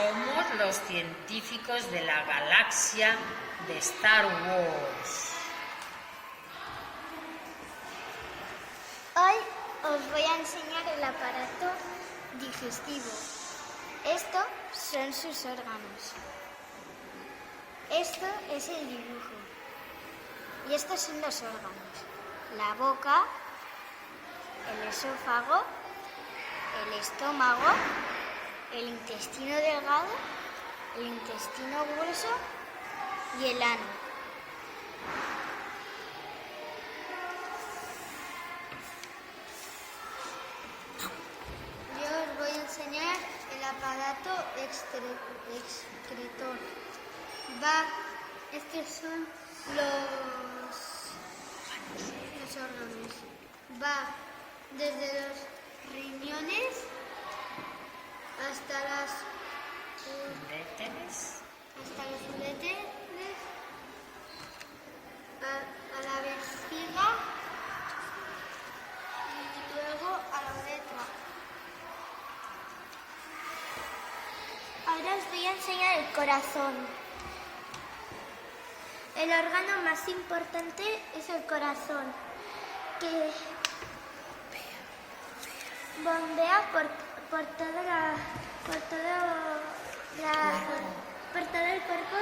Somos los científicos de la galaxia de Star Wars. Hoy os voy a enseñar el aparato digestivo. Estos son sus órganos. Esto es el dibujo. Y estos son los órganos. La boca, el esófago, el estómago, el intestino delgado, el intestino grueso y el ano. Yo os voy a enseñar el aparato excretor. Estos son los órganos. Va desde los riñones hasta los uréteres, a la vejiga y luego a la uretra. Ahora os voy a enseñar el corazón. El órgano más importante es el corazón, que bombea por todo el cuerpo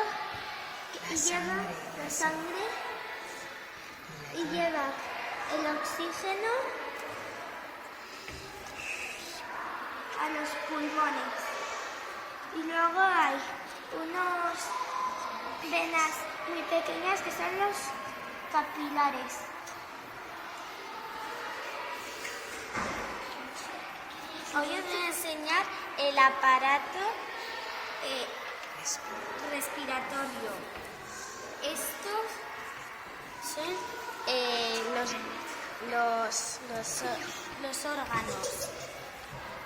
y lleva la sangre y lleva el oxígeno a los pulmones. Y luego hay unas venas muy pequeñas que son los capilares. Hoy os voy a enseñar el aparato respiratorio. Estos son los órganos.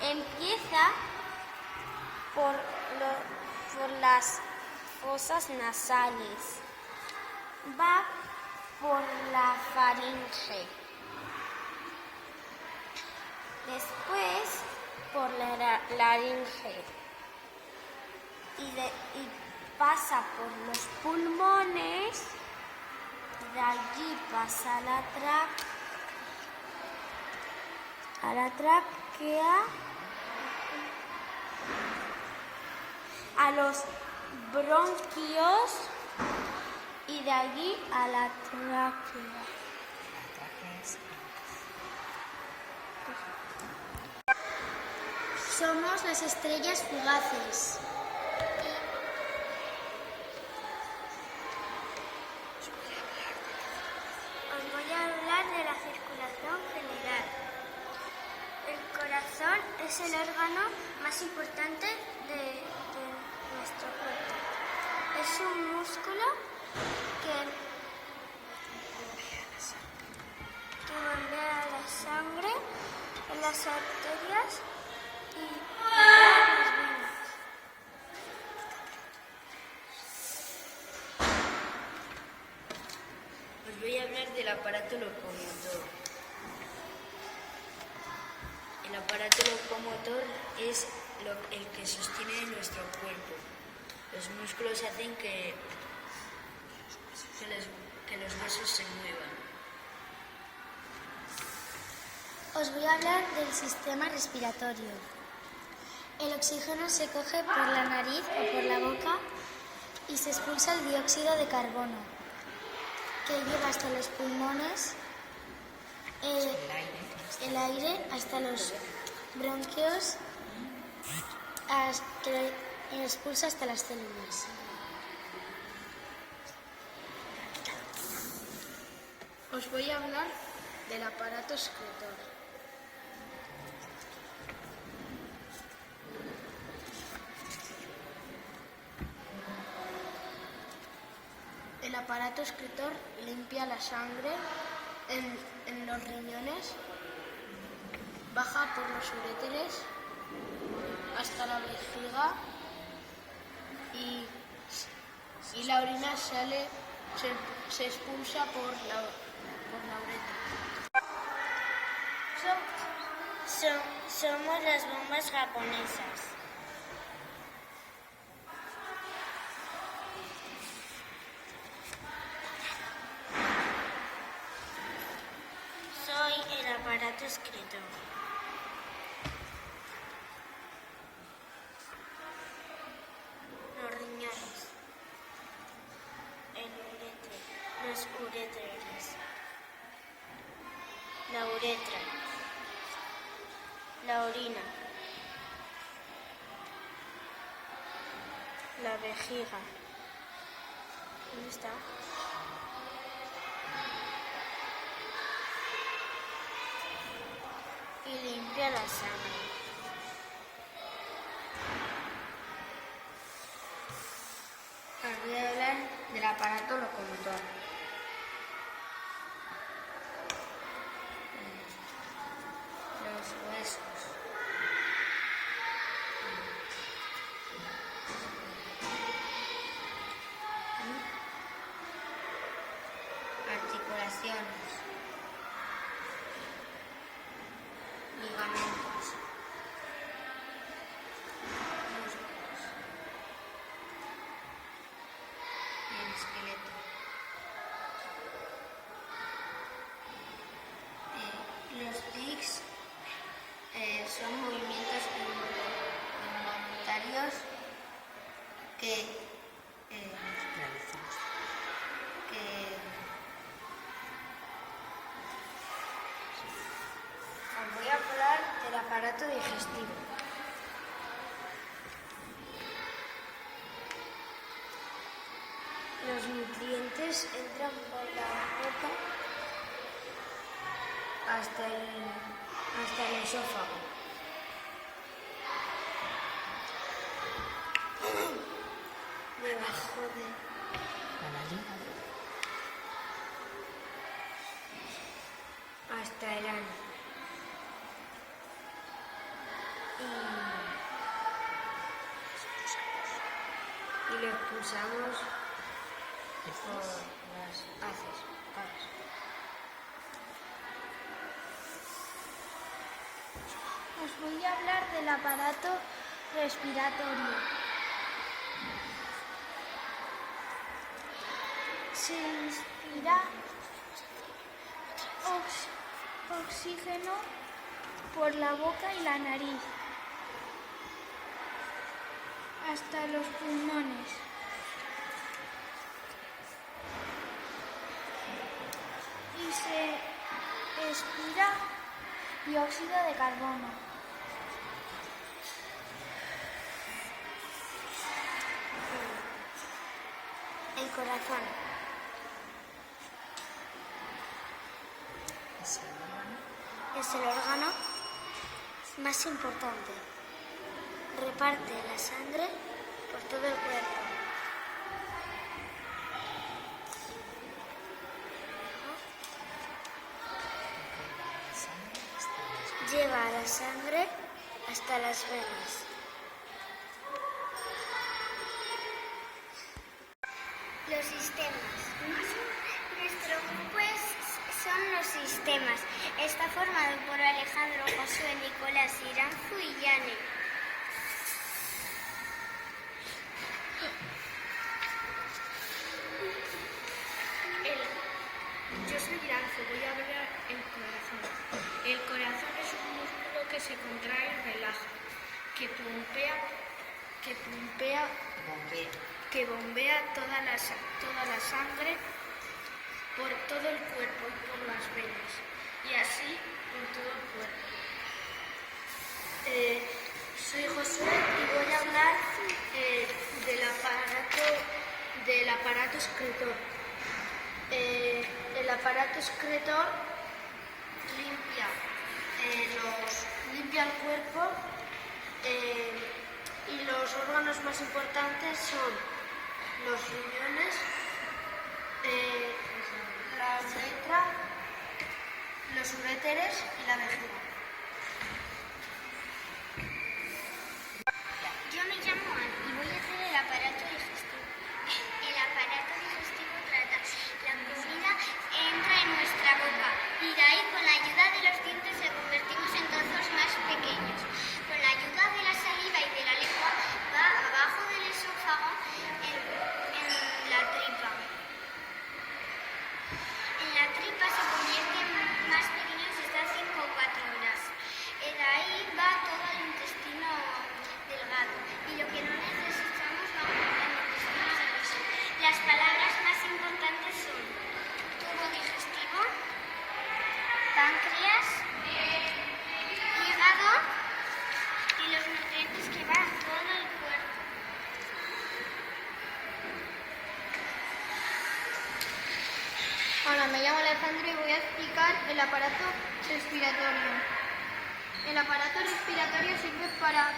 Empieza por las fosas nasales. Va por la faringe. Después por la laringe. Y pasa por los pulmones. De allí pasa a la tráquea, a los bronquios y de allí a la tráquea. Somos las estrellas fugaces. Os voy a hablar de la circulación general. El corazón es el órgano más importante de nuestro cuerpo. Es un músculo que bombea la sangre en las arterias y en las venas. Os voy a hablar del aparato locomotor. El aparato locomotor es el que sostiene nuestro cuerpo. Los músculos hacen que los huesos se muevan. Os voy a hablar del sistema respiratorio. El oxígeno se coge por la nariz o por la boca y se expulsa el dióxido de carbono, que lleva hasta los pulmones, el aire hasta los bronquios, que lo expulsa hasta las células. Os voy a hablar del aparato excretor. El aparato excretor limpia la sangre en los riñones, baja por los uréteres hasta la vejiga y la orina se expulsa por la uretra. Somos las bombas japonesas. excretor. Los riñones. El uretre. Los uréteres. La uretra. La orina. La vejiga. ¿Dónde está? Y limpia la sangre. Os voy a hablar del aparato locomotor. Los huesos. Articulaciones. Ligamentos. Músculos. Y el esqueleto. Los tics son movimientos involuntarios que os voy a hablar del aparato digestivo. Los nutrientes entran por la boca hasta el esófago. debajo de Hasta el ano. Y lo expulsamos por las haces. Os voy a hablar del aparato respiratorio. Se inspira oxígeno por la boca y la nariz hasta los pulmones. Y se expira dióxido de carbono. El corazón. Es el órgano más importante. Reparte la sangre por todo el cuerpo. Lleva la sangre hasta las venas. Los sistemas. Nuestro grupo son los sistemas. Está formado por Alejandro, Josué, Nicolás, Iranzu y Yane. Yo soy Iranzu, voy a hablar el corazón. El corazón es un músculo que se contrae y relaja, que bombea toda la sangre por todo el cuerpo y por las venas, y así por todo el cuerpo. Soy Josué y voy a hablar del aparato excretor. El aparato excretor limpia el cuerpo y los órganos más importantes son los riñones, la uretra, los uréteres y la vejiga. Yo me llamo Ana y voy a hacer el aparato digestivo. El aparato digestivo trata la comida entra en nuestra boca y de ahí con la ayuda de los dientes se convertimos en trozos más pequeños. Con la ayuda de la saliva y de la lengua va abajo del esófago en la tripa. En la tripa se convierte en más pequeños hasta 5 o 4 Alejandro y voy a explicar el aparato respiratorio. El aparato respiratorio sirve para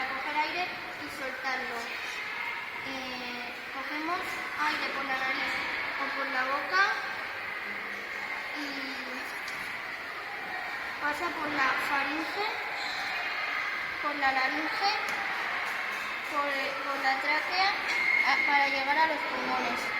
coger aire y soltarlo. Cogemos aire por la nariz o por la boca y pasa por la faringe, por la laringe, por la tráquea para llegar a los pulmones.